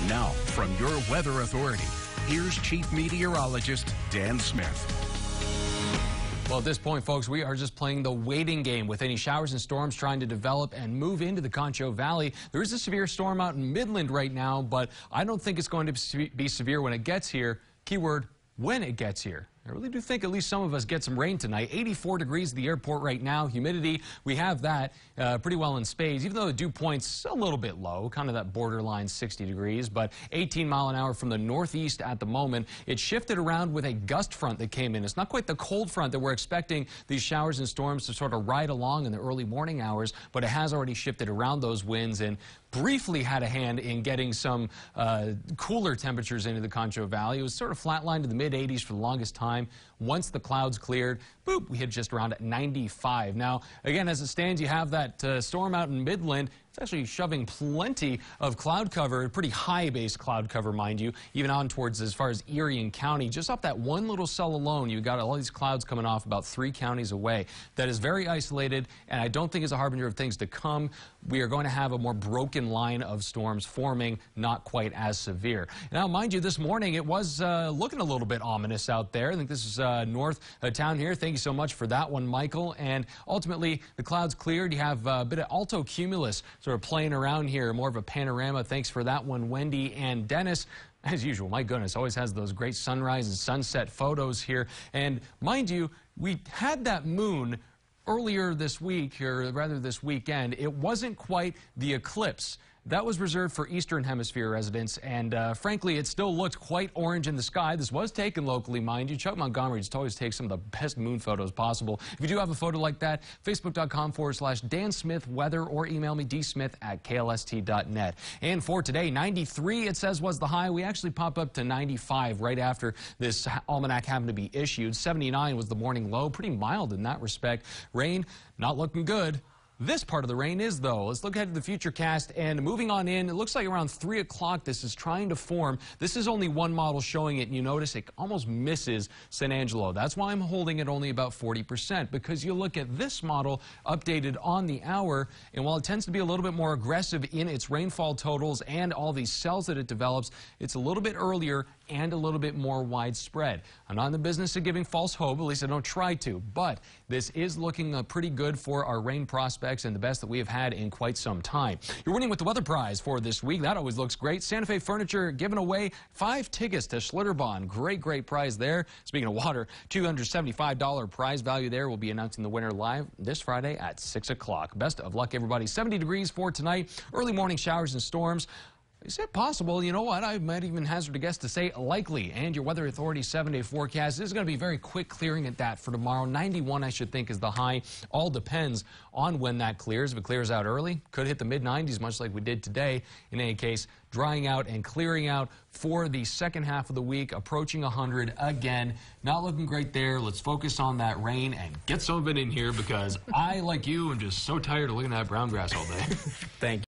Now, from your weather authority, here's Chief Meteorologist Dan Smith. Well, at this point, folks, we are just playing the waiting game with any showers and storms trying to develop and move into the Concho Valley. There is a severe storm out in Midland right now, but I don't think it's going to be severe when it gets here. Keyword, when it gets here. I really do think at least some of us get some rain tonight. 84 degrees at the airport right now. Humidity, we have that pretty well in spades, even though the dew point's a little bit low, kind of that borderline 60 degrees, but 18 mile an hour from the northeast at the moment. It shifted around with a gust front that came in. It's not quite the cold front that we're expecting these showers and storms to sort of ride along in the early morning hours, but it has already shifted around those winds and briefly had a hand in getting some cooler temperatures into the Concho Valley. It was sort of flatlined to the mid-80s for the longest time. Once the clouds cleared, boop, we hit just around at 95. Now, again, as it stands, you have that storm out in Midland. It's actually shoving plenty of cloud cover, pretty high-based cloud cover, mind you, even on towards as far as Erie and County. Just up that one little cell alone, you've got all these clouds coming off about 3 counties away. That is very isolated, and I don't think is a harbinger of things to come. We are going to have a more broken line of storms forming, not quite as severe. Now, mind you, this morning it was looking a little bit ominous out there. I think this is north of town here. Thank you so much for that one, Michael. And ultimately, the clouds cleared. You have a bit of alto cumulus sort of playing around here, more of a panorama. Thanks for that one, Wendy and Dennis. As usual, my goodness, always has those great sunrise and sunset photos here. And mind you, we had that moon earlier this week, or rather this weekend. It wasn't quite the eclipse. That was reserved for Eastern Hemisphere residents, and frankly, it still looked quite orange in the sky. This was taken locally, mind you. Chuck Montgomery just always takes some of the best moon photos possible. If you do have a photo like that, facebook.com/Dan Smith Weather, or email me, dsmith@klst.net. And for today, 93, it says, was the high. We actually pop up to 95 right after this almanac happened to be issued. 79 was the morning low, pretty mild in that respect. Rain, not looking good. This part of the rain is, though. Let's look ahead to the futurecast, and moving on in, it looks like around 3 o'clock this is trying to form. This is only one model showing it, and you notice it almost misses San Angelo. That's why I'm holding it only about 40%, because you look at this model updated on the hour, and while it tends to be a little bit more aggressive in its rainfall totals and all these cells that it develops, it's a little bit earlier and a little bit more widespread. I'm not in the business of giving false hope, at least I don't try to, but this is looking pretty good for our rain prospects and the best that we have had in quite some time. You're winning with the weather prize for this week. That always looks great. Santa Fe Furniture giving away 5 tickets to Schlitterbahn. Great prize there. Speaking of water, $275 prize value there. We'll be announcing the winner live this Friday at 6 o'clock. Best of luck, everybody. 70 degrees for tonight. Early morning showers and storms. Is it possible? You know what? I might even hazard a guess to say likely. And your Weather Authority 7-day forecast is going to be very quick clearing at that for tomorrow. 91, I should think, is the high. All depends on when that clears. If it clears out early, could hit the mid-90s, much like we did today. In any case, drying out and clearing out for the second half of the week, approaching 100 again. Not looking great there. Let's focus on that rain and get some of it in here, because I, like you, am just so tired of looking at that brown grass all day. Thank you.